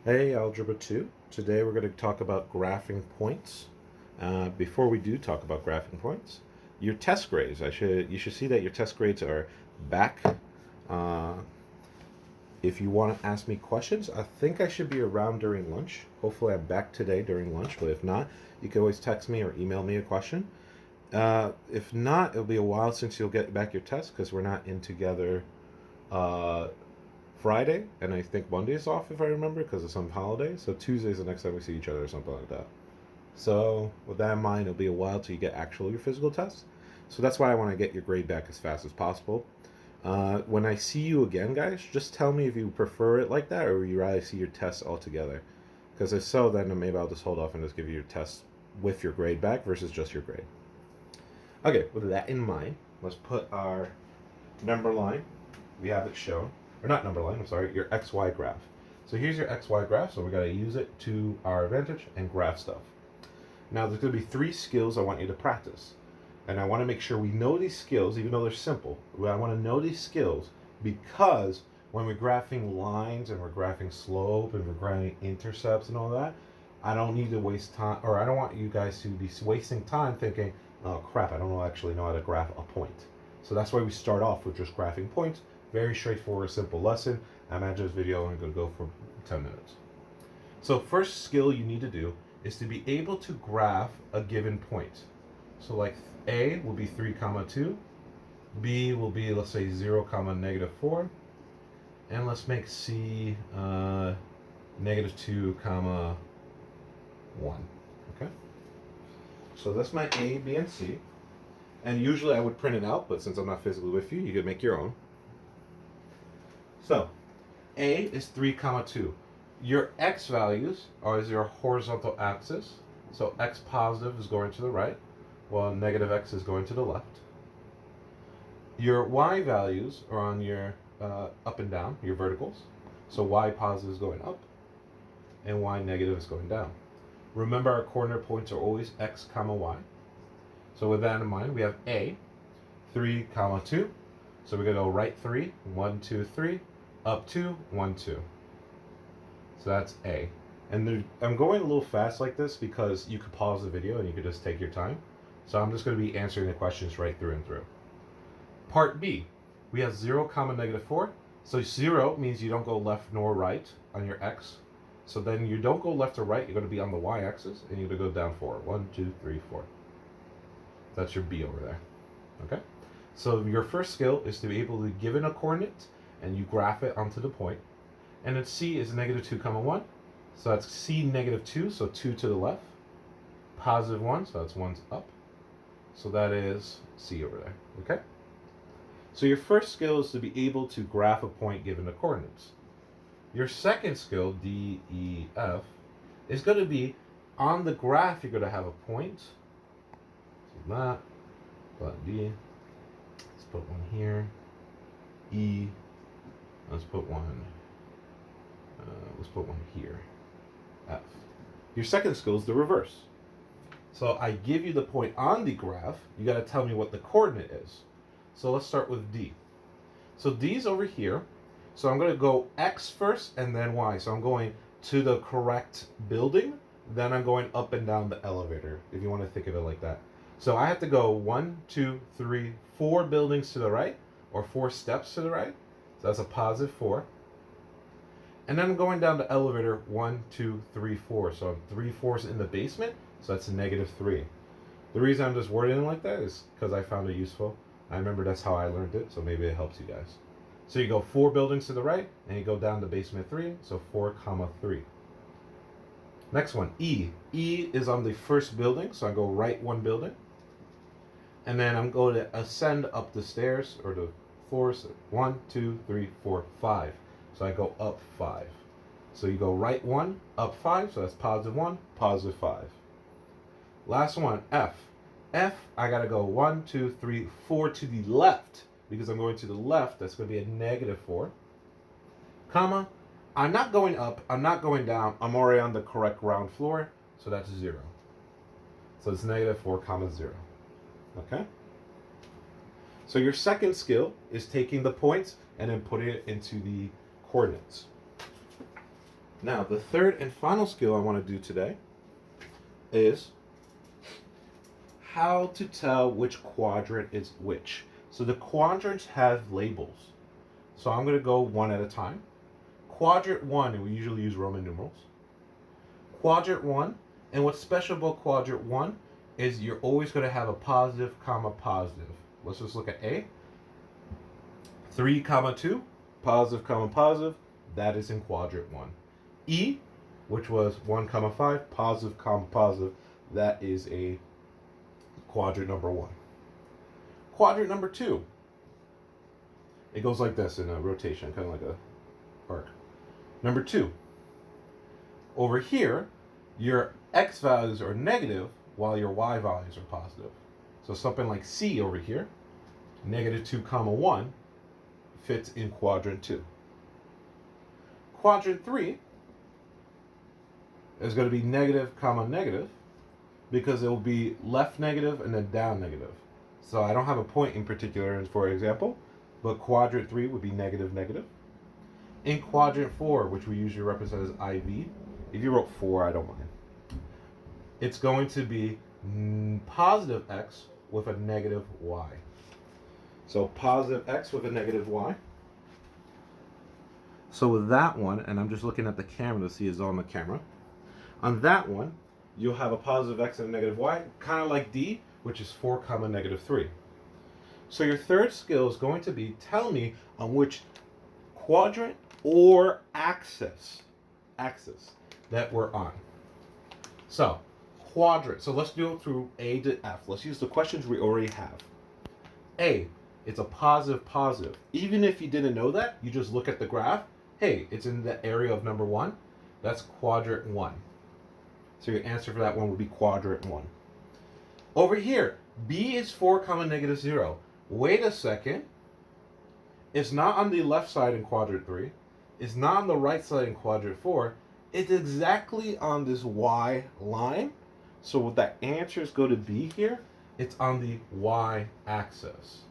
Hey, Algebra 2. Today we're going to talk about graphing points. Before we do talk about graphing points, your test grades. You should see that your test grades are back. Uh, if you want to ask me questions, I think I should be around during lunch. Hopefully, I'm back today during lunch, but if not, you can always text me or email me a question. If not, it'll be a while since you'll get back your test because we're not in together uh, Friday, and I think Monday is off if I remember because of some holiday. So Tuesday's the next time we see each other or something like that. So with that in mind, it'll be a while till you get actual your physical test. So that's why I want to get your grade back as fast as possible. When I see you again, guys, just tell me if you prefer it like that or you rather see your tests all together. Because if so, then maybe I'll just hold off and just give you your test with your grade back versus just your grade. Okay, with that in mind, let's put our number line. We have it shown, or not number line, I'm sorry, your XY graph. So here's your XY graph, so we got to use it to our advantage and graph stuff. Now there's going to be 3 skills I want you to practice. And I want to make sure we know these skills, even though they're simple. I want to know these skills because when we're graphing lines and we're graphing slope and we're graphing intercepts and all that, I don't need to waste time, or I don't want you guys to be wasting time thinking, oh crap, I don't actually know how to graph a point. So that's why we start off with just graphing points. Very straightforward, simple lesson. I imagine this video is going to go for 10 minutes. So first skill you need to do is to be able to graph a given point. So like A will be 3 comma 2, B will be, let's say, 0 comma negative 4, and let's make C negative 2 comma 1. Okay? So that's my A, B, and C. And usually I would print it out, but since I'm not physically with you, you could make your own. So A is 3 comma 2. Your x values are your horizontal axis. So x positive is going to the right, while negative x is going to the left. Your y values are on your up and down, your verticals. So y positive is going up, and y negative is going down. Remember our coordinate points are always x comma y. So with that in mind, we have A, 3 comma 2. So we're going to go right 3, 1, 2, 3, up 2, 1, 2. So that's A. And I'm going a little fast like this because you could pause the video and you could just take your time. So I'm just going to be answering the questions right through and through. Part B, we have 0 comma negative 4. So 0 means you don't go left nor right on your x. So then you don't go left or right, you're going to be on the y-axis, and you're going to go down 4. 1, 2, 3, 4. That's your B over there. Okay? So your first skill is to be able to give it a coordinate, and you graph it onto the point. And then C is negative 2 comma 1. So that's C negative 2, so 2 to the left. Positive 1, so that's 1's up. So that is C over there. Okay? So your first skill is to be able to graph a point given the coordinates. Your second skill, D, E, F, is going to be on the graph you're going to have a point. So that, but D. Let's put one here. E. Let's put one here. F. Your second skill is the reverse. So I give you the point on the graph. You got to tell me what the coordinate is. So let's start with D. So D is over here. So I'm going to go X first and then Y. So I'm going to the correct building. Then I'm going up and down the elevator, if you want to think of it like that. So I have to go 1, 2, 3, 4 buildings to the right, or 4 steps to the right. So that's a positive 4. And then I'm going down the elevator 1, 2, 3, 4. So I'm 3 floors in the basement. So that's a negative 3. The reason I'm just wording it like that is because I found it useful. I remember that's how I learned it, so maybe it helps you guys. So you go 4 buildings to the right, and you go down to basement 3, so 4 comma 3. Next one, E. E is on the first building, so I go right 1 building. And then I'm going to ascend up the stairs, or the floors, 1, 2, 3, 4, 5. So I go up 5. So you go right 1, up 5, so that's positive 1, positive 5. Last one, F. F, I gotta go 1, 2, 3, 4 to the left. Because I'm going to the left, that's going to be a negative 4. Comma, I'm not going up, I'm not going down, I'm already on the correct ground floor, so that's 0. So it's negative 4 comma 0. Okay? So your second skill is taking the points and then putting it into the coordinates. Now, the third and final skill I want to do today is how to tell which quadrant is which. So the quadrants have labels. So I'm going to go one at a time. Quadrant 1, and we usually use Roman numerals. Quadrant 1, and what's special about quadrant 1 is you're always going to have a positive, comma, positive. Let's just look at A. 3, comma, 2, positive, comma, positive. That is in quadrant 1. E, which was 1, comma, 5, positive, comma, positive. That is a quadrant number 1. Quadrant number 2. It goes like this in a rotation, kind of like a arc. Number 2. Over here, your x values are negative while your y values are positive. So something like C over here, negative 2, comma 1, fits in quadrant 2. Quadrant 3 is going to be negative, comma negative, because it will be left negative and then down negative. So I don't have a point in particular, for example, but quadrant 3 would be negative, negative. In quadrant 4, which we usually represent as IV, if you wrote 4, I don't mind. It's going to be positive x with a negative y. So positive x with a negative y. So with that one, and I'm just looking at the camera to see it's on the camera. On that one, you'll have a positive x and a negative y, kind of like D, which is 4, comma, negative 3. So your third skill is going to be tell me on which quadrant or axis that we're on. So quadrant. So let's do it through A to F. Let's use the questions we already have. A, it's a positive, positive. Even if you didn't know that, you just look at the graph. Hey, it's in the area of number 1. That's quadrant 1. So your answer for that one would be quadrant 1. Over here, B is 4, comma, negative 0. Wait a second. It's not on the left side in quadrant 3. It's not on the right side in quadrant 4. It's exactly on this y line. So with that answers go to B here, it's on the y-axis.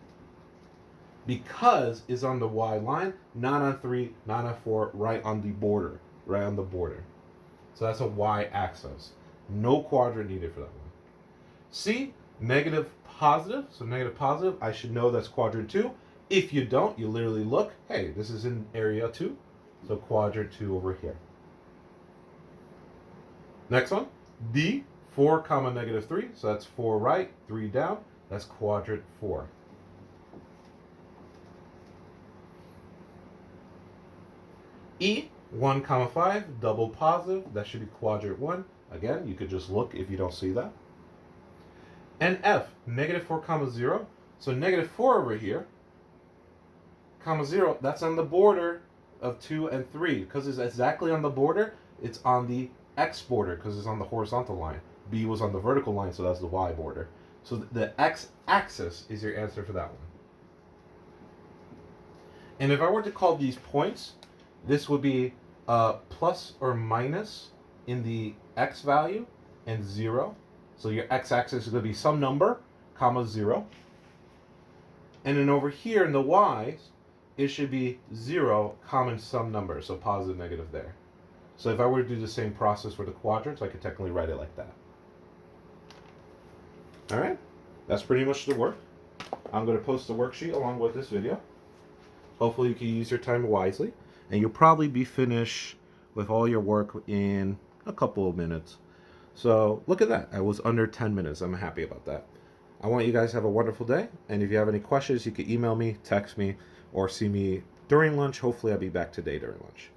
Because it's on the y line, not on 3, not on 4, right on the border. Right on the border. So that's a y-axis. No quadrant needed for that one. C, negative, positive. So negative, positive, I should know that's quadrant 2. If you don't, you literally look, hey, this is in area 2. So quadrant 2 over here. Next one, D, 4, comma, negative 3. So that's 4 right, 3 down. That's quadrant 4. E, 1, comma, 5, double positive. That should be quadrant 1. Again, you could just look if you don't see that. And F, negative 4, comma, 0. So negative 4 over here, comma, 0, that's on the border of 2 and 3. Because it's exactly on the border, it's on the x border because it's on the horizontal line. B was on the vertical line, so that's the y border. So the x-axis is your answer for that one. And if I were to call these points, this would be plus or minus in the x value and 0. So your x-axis is going to be some number, comma, 0. And then over here in the y's, it should be 0, comma, some number. So positive, negative there. So if I were to do the same process for the quadrants, I could technically write it like that. All right, that's pretty much the work. I'm going to post the worksheet along with this video. Hopefully you can use your time wisely, and you'll probably be finished with all your work in a couple of minutes. So look at that. I was under 10 minutes. I'm happy about that. I want you guys to have a wonderful day, and if you have any questions, you can email me, text me, or see me during lunch. Hopefully I'll be back today during lunch.